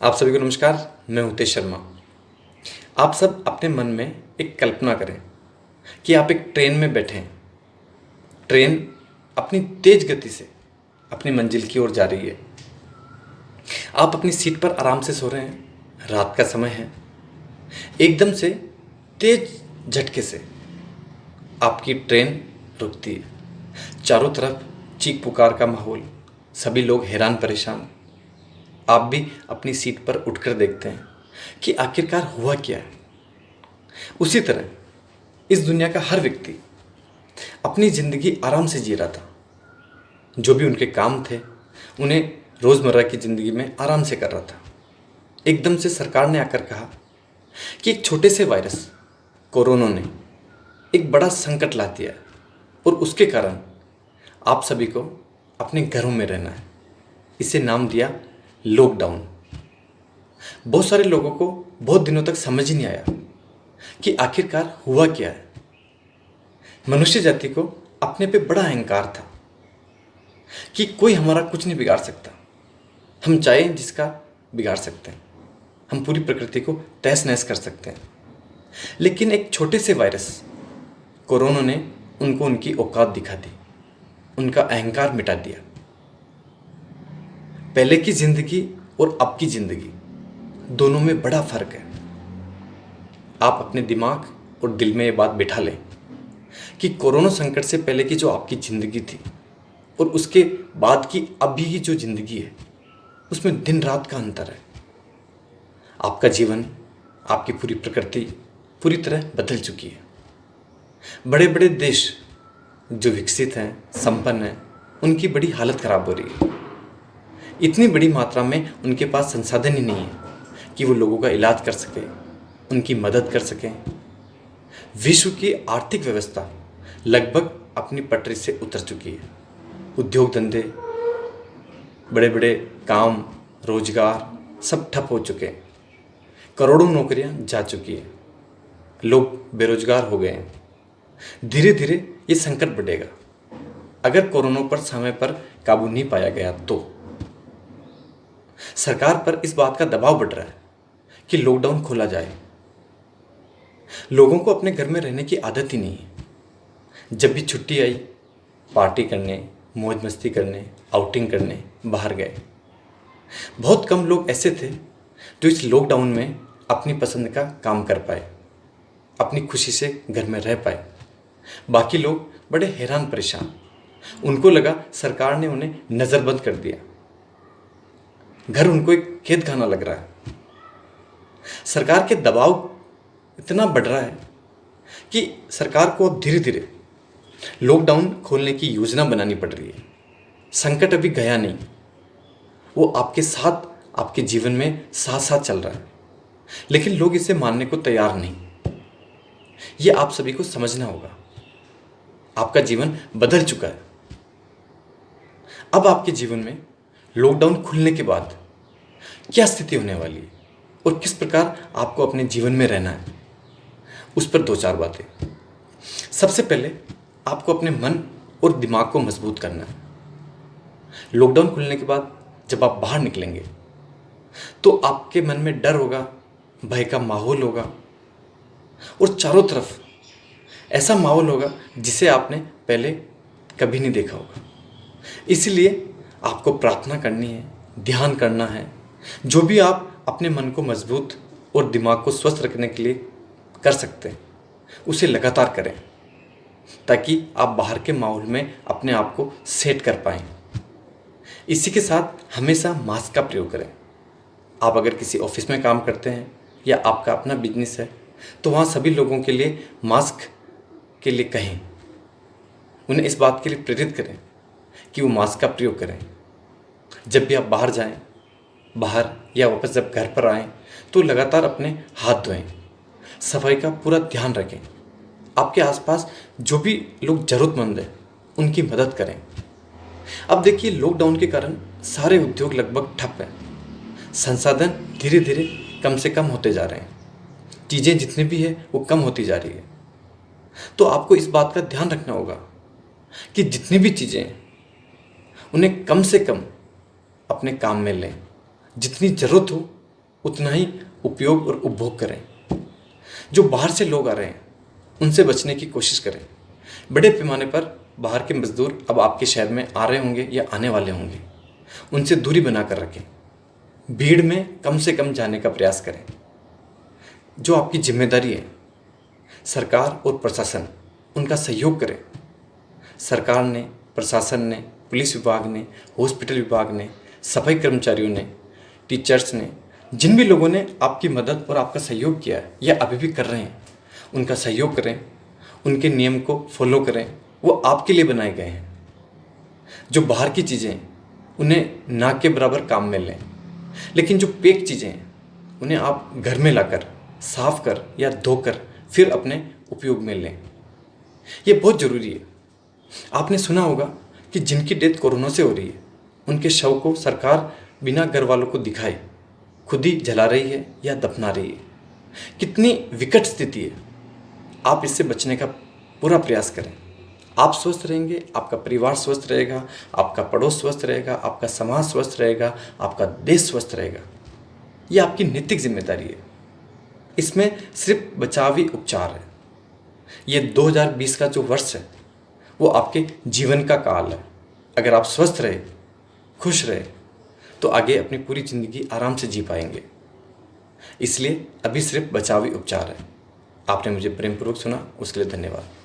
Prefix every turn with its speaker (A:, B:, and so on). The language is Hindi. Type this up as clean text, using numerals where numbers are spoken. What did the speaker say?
A: आप सभी को नमस्कार। मैं हूं तेज शर्मा। आप सब अपने मन में एक कल्पना करें कि आप एक ट्रेन में बैठे हैं। ट्रेन अपनी तेज गति से अपनी मंजिल की ओर जा रही है। आप अपनी सीट पर आराम से सो रहे हैं। रात का समय है। एकदम से तेज झटके से आपकी ट्रेन रुकती है। चारों तरफ चीख पुकार का माहौल, सभी लोग हैरान परेशान। आप भी अपनी सीट पर उठकर देखते हैं कि आखिरकार हुआ क्या है। उसी तरह इस दुनिया का हर व्यक्ति अपनी ज़िंदगी आराम से जी रहा था। जो भी उनके काम थे उन्हें रोज़मर्रा की ज़िंदगी में आराम से कर रहा था। एकदम से सरकार ने आकर कहा कि एक छोटे से वायरस कोरोना ने एक बड़ा संकट ला दिया है और उसके कारण आप सभी को अपने घरों में रहना है। इसे नाम दिया लॉकडाउन। बहुत सारे लोगों को बहुत दिनों तक समझ ही नहीं आया कि आखिरकार हुआ क्या है। मनुष्य जाति को अपने पे बड़ा अहंकार था कि कोई हमारा कुछ नहीं बिगाड़ सकता। हम चाहें जिसका बिगाड़ सकते हैं, हम पूरी प्रकृति को तहस नहस कर सकते हैं। लेकिन एक छोटे से वायरस कोरोना ने उनको उनकी औकात दिखा दी, उनका अहंकार मिटा दिया। पहले की जिंदगी और अब की जिंदगी दोनों में बड़ा फर्क है। आप अपने दिमाग और दिल में ये बात बिठा लें कि कोरोना संकट से पहले की जो आपकी जिंदगी थी और उसके बाद की अभी की जो जिंदगी है उसमें दिन रात का अंतर है। आपका जीवन, आपकी पूरी प्रकृति पूरी तरह बदल चुकी है। बड़े बड़े देश जो विकसित हैं, संपन्न हैं, उनकी बड़ी हालत खराब हो रही है। इतनी बड़ी मात्रा में उनके पास संसाधन ही नहीं है कि वो लोगों का इलाज कर सके, उनकी मदद कर सकें। विश्व की आर्थिक व्यवस्था लगभग अपनी पटरी से उतर चुकी है। उद्योग धंधे, बड़े बड़े काम, रोजगार सब ठप हो चुके हैं। करोड़ों नौकरियां जा चुकी हैं। लोग बेरोजगार हो गए हैं। धीरे धीरे ये संकट बढ़ेगा अगर कोरोना पर समय पर काबू नहीं पाया गया तो। सरकार पर इस बात का दबाव बढ़ रहा है कि लॉकडाउन खोला जाए। लोगों को अपने घर में रहने की आदत ही नहीं है। जब भी छुट्टी आई, पार्टी करने, मौज मस्ती करने, आउटिंग करने बाहर गए। बहुत कम लोग ऐसे थे जो इस लॉकडाउन में अपनी पसंद का काम कर पाए, अपनी खुशी से घर में रह पाए। बाकी लोग बड़े हैरान परेशान। उनको लगा सरकार ने उन्हें नज़रबंद कर दिया। घर उनको एक कैद खाना लग रहा है। सरकार के दबाव इतना बढ़ रहा है कि सरकार को अब धीरे धीरे लॉकडाउन खोलने की योजना बनानी पड़ रही है। संकट अभी गया नहीं, वो आपके साथ, आपके जीवन में साथ साथ चल रहा है। लेकिन लोग इसे मानने को तैयार नहीं। ये आप सभी को समझना होगा। आपका जीवन बदल चुका है। अब आपके जीवन में लॉकडाउन खुलने के बाद क्या स्थिति होने वाली है और किस प्रकार आपको अपने जीवन में रहना है, उस पर दो चार बातें। सबसे पहले आपको अपने मन और दिमाग को मजबूत करना है। लॉकडाउन खुलने के बाद जब आप बाहर निकलेंगे तो आपके मन में डर होगा, भय का माहौल होगा और चारों तरफ ऐसा माहौल होगा जिसे आपने पहले कभी नहीं देखा होगा। इसीलिए आपको प्रार्थना करनी है, ध्यान करना है। जो भी आप अपने मन को मजबूत और दिमाग को स्वस्थ रखने के लिए कर सकते हैं उसे लगातार करें ताकि आप बाहर के माहौल में अपने आप को सेट कर पाएं। इसी के साथ हमेशा मास्क का प्रयोग करें। आप अगर किसी ऑफिस में काम करते हैं या आपका अपना बिजनेस है तो वहाँ सभी लोगों के लिए मास्क के लिए कहें। उन्हें इस बात के लिए प्रेरित करें कि वो मास्क का प्रयोग करें। जब भी आप बाहर जाएं, बाहर या वापस जब घर पर आएं तो लगातार अपने हाथ धोएं। सफाई का पूरा ध्यान रखें। आपके आसपास जो भी लोग ज़रूरतमंद हैं उनकी मदद करें। अब देखिए, लॉकडाउन के कारण सारे उद्योग लगभग ठप हैं। संसाधन धीरे धीरे कम से कम होते जा रहे हैं। चीज़ें जितनी भी है वो कम होती जा रही है। तो आपको इस बात का ध्यान रखना होगा कि जितनी भी चीज़ें हैं उन्हें कम से कम अपने काम में लें। जितनी ज़रूरत हो उतना ही उपयोग और उपभोग करें। जो बाहर से लोग आ रहे हैं उनसे बचने की कोशिश करें। बड़े पैमाने पर बाहर के मजदूर अब आपके शहर में आ रहे होंगे या आने वाले होंगे, उनसे दूरी बनाकर रखें। भीड़ में कम से कम जाने का प्रयास करें। जो आपकी जिम्मेदारी है, सरकार और प्रशासन उनका सहयोग करें। सरकार ने, प्रशासन ने, पुलिस विभाग ने, हॉस्पिटल विभाग ने, सफाई कर्मचारियों ने, टीचर्स ने, जिन भी लोगों ने आपकी मदद और आपका सहयोग किया है या अभी भी कर रहे हैं, उनका सहयोग करें। उनके नियम को फॉलो करें, वो आपके लिए बनाए गए हैं। जो बाहर की चीज़ें हैं उन्हें नाक के बराबर काम में लें, लेकिन जो पैक चीज़ें हैं उन्हें आप घर में लाकर साफ कर या धोकर फिर अपने उपयोग में लें। ये बहुत ज़रूरी है। आपने सुना होगा कि जिनकी डेथ कोरोना से हो रही है उनके शव को सरकार बिना घर वालों को दिखाए खुद ही जला रही है या दफना रही है। कितनी विकट स्थिति है। आप इससे बचने का पूरा प्रयास करें। आप स्वस्थ रहेंगे, आपका परिवार स्वस्थ रहेगा, आपका पड़ोस स्वस्थ रहेगा, आपका समाज स्वस्थ रहेगा, आपका देश स्वस्थ रहेगा। ये आपकी नैतिक जिम्मेदारी है। इसमें सिर्फ बचावी उपचार है। ये 2020 का जो वर्ष है वो आपके जीवन का काल है। अगर आप स्वस्थ रहे, खुश रहे, तो आगे अपनी पूरी ज़िंदगी आराम से जी पाएंगे। इसलिए अभी सिर्फ बचावी उपचार है। आपने मुझे प्रेमपूर्वक सुना, उसके लिए धन्यवाद।